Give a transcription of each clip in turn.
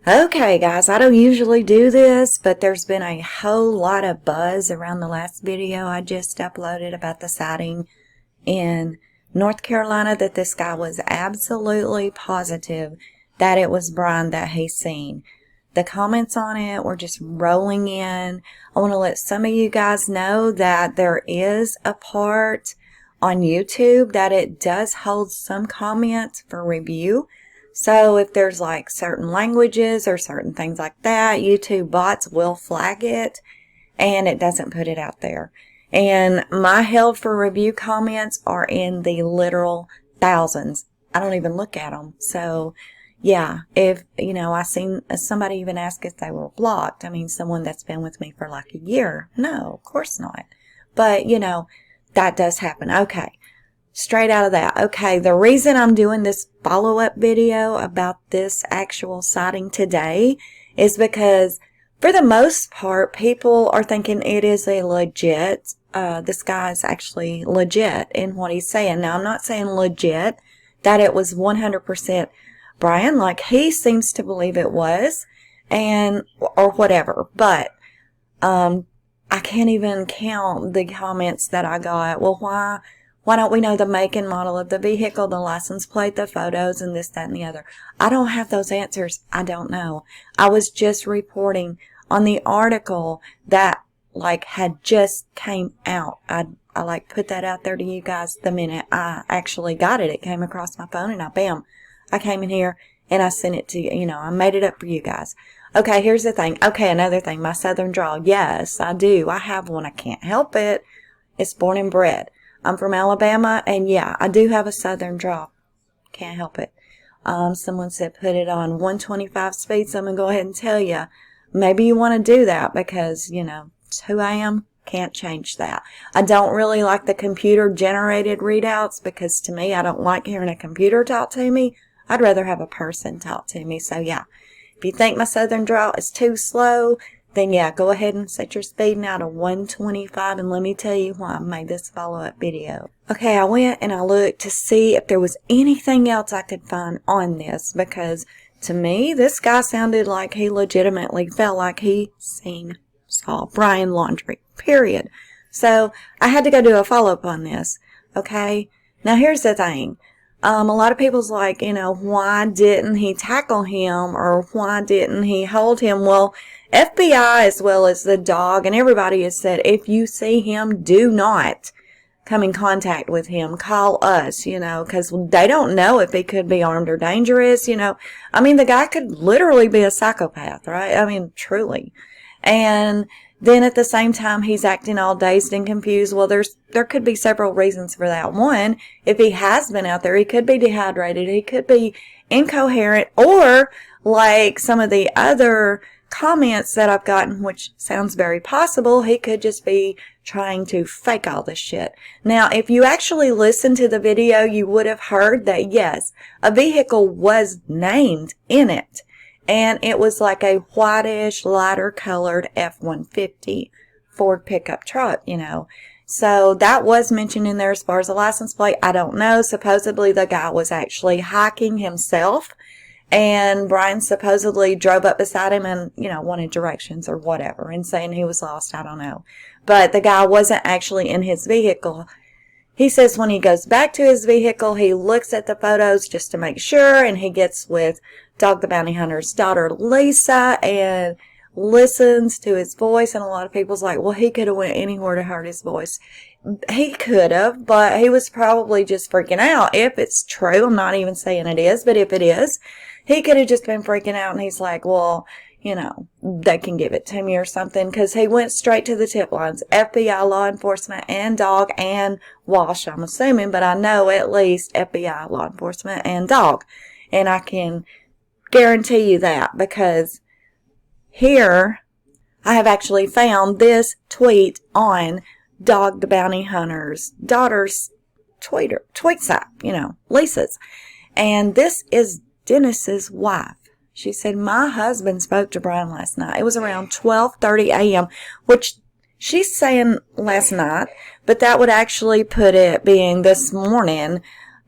Okay, guys, I don't usually do this, but there's been a whole lot of buzz around the last video I just uploaded about the sighting in North Carolina that this guy was absolutely positive that it was Brian that he seen. The comments on it were just rolling in. I want to let some of you guys know that there is a part on YouTube that it does hold some comments for review. So if there's like certain languages or certain things like that, YouTube bots will flag it and it doesn't put it out there. And my held for review comments are in the literal thousands. I don't even look at them. So yeah, if, I seen somebody even ask if they were blocked. I mean, someone that's been with me for like a year. No, of course not. But, that does happen. Okay. Straight out of that. Okay, the reason I'm doing this follow-up video about this actual sighting today is because for the most part, people are thinking it is a legit, this guy's actually legit in what he's saying. Now, I'm not saying legit, that it was 100% Brian, like he seems to believe it was, or whatever, but, I can't even count the comments that I got. Well, why don't we know the make and model of the vehicle, the license plate, the photos, and this, that, and the other? I don't have those answers. I don't know. I was just reporting on the article that, had just came out. I put that out there to you guys the minute I actually got it. It came across my phone, and I came in here, and I sent it to you. I made it up for you guys. Okay, here's the thing. Okay, another thing. My southern drawl. Yes, I do. I have one. I can't help it. It's born and bred. I'm from Alabama, and yeah, I do have a southern drawl. Can't help it. Someone said put it on 125 speed, so I'm going to go ahead and tell you. Maybe you want to do that because, it's who I am. Can't change that. I don't really like the computer-generated readouts because to me, I don't like hearing a computer talk to me. I'd rather have a person talk to me. So yeah, if you think my southern drawl is too slow, then yeah, go ahead and set your speed now to 125, and let me tell you why I made this follow-up video. Okay, I went and I looked to see if there was anything else I could find on this, because to me, this guy sounded like he legitimately felt like he saw Brian Laundrie, period. So I had to go do a follow-up on this, okay? Now here's the thing. A lot of people's like, why didn't he tackle him, or why didn't he hold him? Well, FBI as well as the dog and everybody has said, if you see him, do not come in contact with him. Call us, because they don't know if he could be armed or dangerous, I mean, the guy could literally be a psychopath, right? I mean, truly. And then at the same time, he's acting all dazed and confused. Well, there could be several reasons for that. One, if he has been out there, he could be dehydrated. He could be incoherent, or like some of the other comments that I've gotten, which sounds very possible, he could just be trying to fake all this shit. Now, if you actually listened to the video, you would have heard that, yes, a vehicle was named in it. And it was like a whitish, lighter colored F-150 Ford pickup truck, So that was mentioned in there as far as the license plate. I don't know. Supposedly the guy was actually hiking himself, and Brian supposedly drove up beside him and, wanted directions or whatever, and saying he was lost. I don't know. But the guy wasn't actually in his vehicle. He says when he goes back to his vehicle, he looks at the photos just to make sure, and he gets with Dog the Bounty Hunter's daughter, Lisa, and listens to his voice. And a lot of people's like, well, he could have went anywhere to heard his voice. He could have, but he was probably just freaking out. If it's true, I'm not even saying it is, but if it is, he could have just been freaking out, and he's like, well, they can give it to me or something, because he went straight to the tip lines, FBI, law enforcement, and dog, and Walsh, I'm assuming, but I know at least FBI, law enforcement, and dog. And I can guarantee you that, because here I have actually found this tweet on Dog the Bounty Hunter's daughter's tweet site, Lisa's. And this is Dennis's wife. She said, my husband spoke to Brian last night. It was around 12:30 a.m., which she's saying last night, but that would actually put it being this morning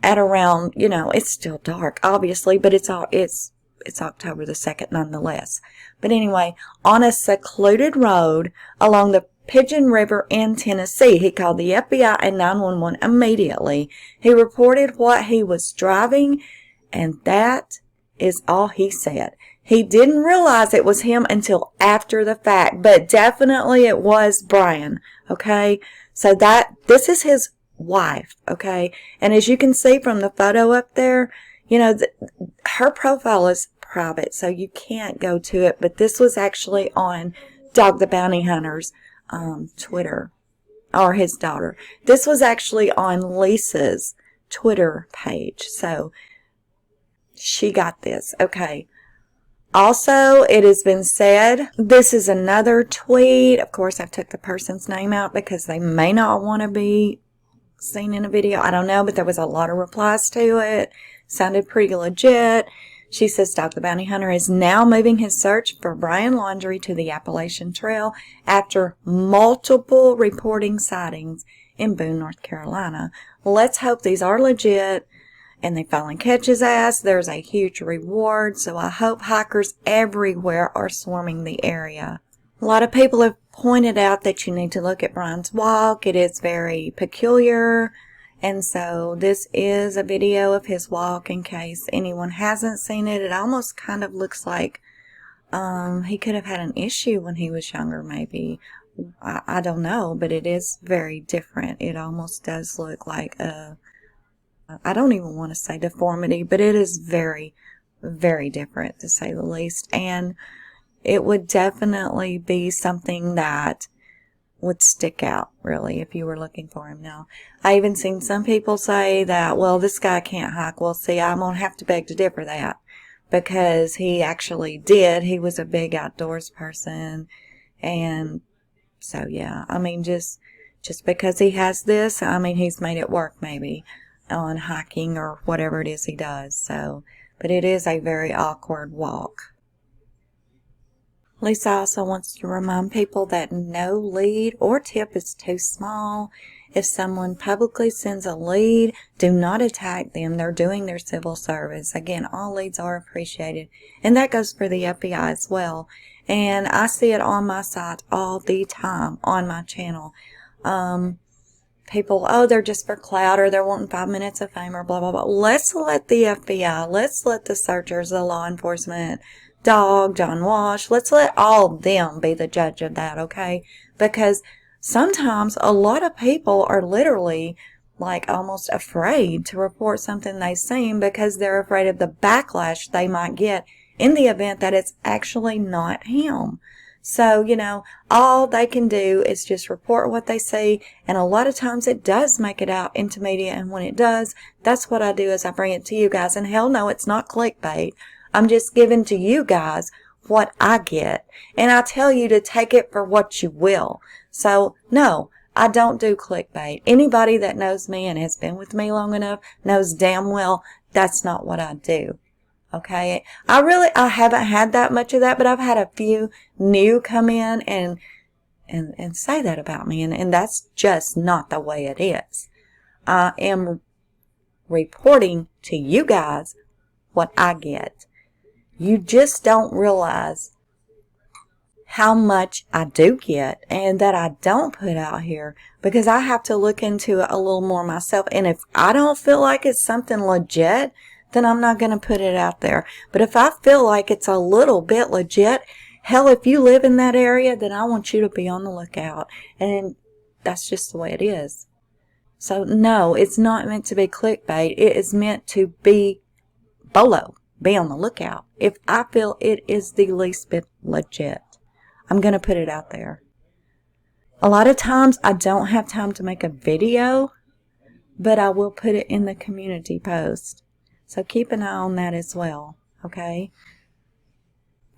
at around, it's still dark, obviously, but it's it's October the 2nd nonetheless. But anyway, on a secluded road along the Pigeon River in Tennessee, he called the FBI and 911 immediately. He reported what he was driving, and that is all he said. He didn't realize it was him until after the fact, but definitely it was Brian, okay? So this is his wife, okay? And as you can see from the photo up there, you know, her profile is private, so you can't go to it, but this was actually on Dog the Bounty Hunter's Twitter, or his daughter. This was actually on Lisa's Twitter page, so she got this, okay? Also, it has been said, this is another tweet. Of course, I took the person's name out because they may not want to be seen in a video. I don't know, but there was a lot of replies to it. Sounded pretty legit. She says, Dog the Bounty Hunter is now moving his search for Brian Laundrie to the Appalachian Trail after multiple reporting sightings in Boone, North Carolina. Let's hope these are legit and they finally catch his ass. There's a huge reward, so I hope hikers everywhere are swarming the area. A lot of people have pointed out that you need to look at Brian's walk. It is very peculiar, and so this is a video of his walk in case anyone hasn't seen it. It almost kind of looks like he could have had an issue when he was younger, maybe. I don't know, but it is very different. It almost does look like I don't even want to say deformity, but it is very, very different, to say the least. And it would definitely be something that would stick out, really, if you were looking for him. Now, I even seen some people say that, well, this guy can't hike. Well, see, I'm going to have to beg to differ that, because he actually did. He was a big outdoors person. And so, yeah, I mean, just because he has this, I mean, he's made it work, maybe, on hiking or whatever it is he does. So, but it is a very awkward walk. Lisa also wants to remind people that no lead or tip is too small. If someone publicly sends a lead, do not attack them. They're doing their civil service. Again, all leads are appreciated. And that goes for the FBI as well. And I see it on my site all the time on my channel. People, oh, they're just for clout, or they're wanting 5 minutes of fame, or blah, blah, blah. Let's let the FBI, let's let the searchers, the law enforcement, Dog, John Walsh, let's let all of them be the judge of that, okay? Because sometimes a lot of people are literally like almost afraid to report something they've seen because they're afraid of the backlash they might get in the event that it's actually not him. So, you know, all they can do is just report what they see, and a lot of times it does make it out into media, and when it does, that's what I do, is I bring it to you guys. And hell no, it's not clickbait. I'm just giving to you guys what I get, and I tell you to take it for what you will. So, no, I don't do clickbait. Anybody that knows me and has been with me long enough knows damn well that's not what I do. Okay, I haven't had that much of that, but I've had a few new come in and say that about me, and that's just not the way it is. I am reporting to you guys what I get. You just don't realize how much I do get and that I don't put out here, because I have to look into it a little more myself, and if I don't feel like it's something legit, then I'm not going to put it out there. But if I feel like it's a little bit legit, hell, if you live in that area, then I want you to be on the lookout. And that's just the way it is. So, no, it's not meant to be clickbait. It is meant to be BOLO. Be on the lookout. If I feel it is the least bit legit, I'm going to put it out there. A lot of times, I don't have time to make a video, but I will put it in the community post. So keep an eye on that as well, okay?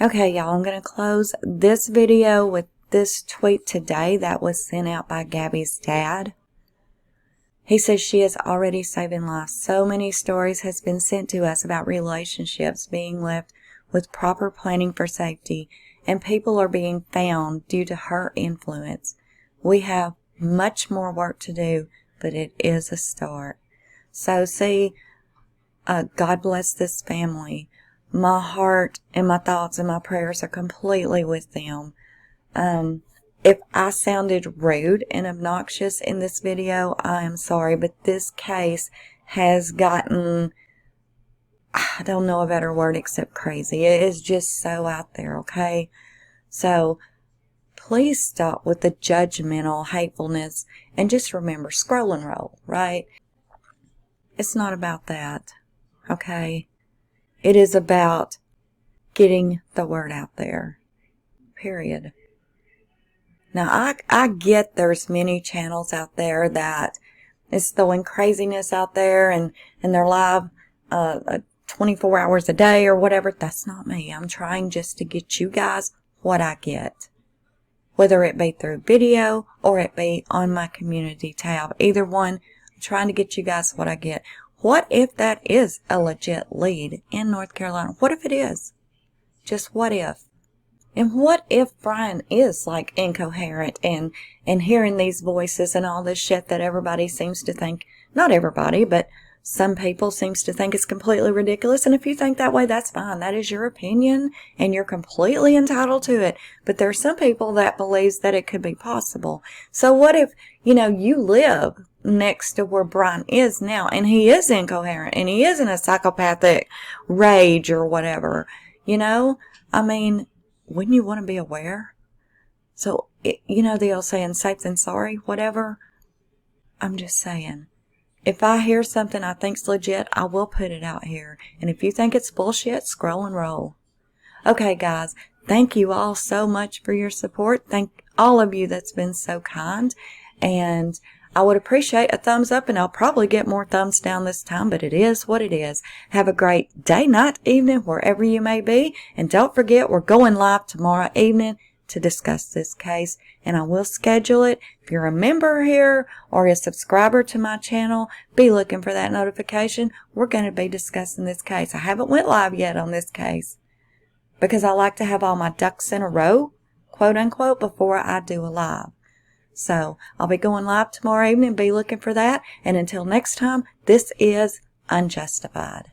Okay, y'all, I'm going to close this video with this tweet today that was sent out by Gabby's dad. He says she is already saving lives. So many stories has been sent to us about relationships being left with proper planning for safety, and people are being found due to her influence. We have much more work to do, but it is a start. So see, God bless this family. my heart and my thoughts and my prayers are completely with them. If I sounded rude and obnoxious in this video, I am sorry, but this case has gotten, I don't know a better word except crazy. It is just so out there, okay? So please stop with the judgmental hatefulness and just remember, scroll and roll, right? It's not about that, okay? It is about getting the word out there, period. Now, I get there's many channels out there that is throwing craziness out there and they're live 24 hours a day or whatever. That's not me. I'm trying just to get you guys what I get, whether it be through video or it be on my community tab. Either one, I'm trying to get you guys what I get. What if that is a legit lead in North Carolina? What if it is? Just what if? And what if Brian is like incoherent and hearing these voices and all this shit that everybody seems to think, not everybody, but some people seems to think is completely ridiculous. And if you think that way, that's fine. That is your opinion and you're completely entitled to it. But there are some people that believes that it could be possible. So what if, you live next to where Brian is now and he is incoherent and he is in a psychopathic rage or whatever, I mean, wouldn't you want to be aware? So, the old saying, safe than sorry, whatever. I'm just saying, if I hear something I think's legit, I will put it out here. And if you think it's bullshit, scroll and roll. Okay, guys, thank you all so much for your support. Thank all of you that's been so kind. And I would appreciate a thumbs up, and I'll probably get more thumbs down this time, but it is what it is. Have a great day, night, evening, wherever you may be. And don't forget, we're going live tomorrow evening to discuss this case, and I will schedule it. If you're a member here or a subscriber to my channel, be looking for that notification. We're going to be discussing this case. I haven't went live yet on this case because I like to have all my ducks in a row, quote unquote, before I do a live. So I'll be going live tomorrow evening. Be looking for that. And until next time, this is Unjustified.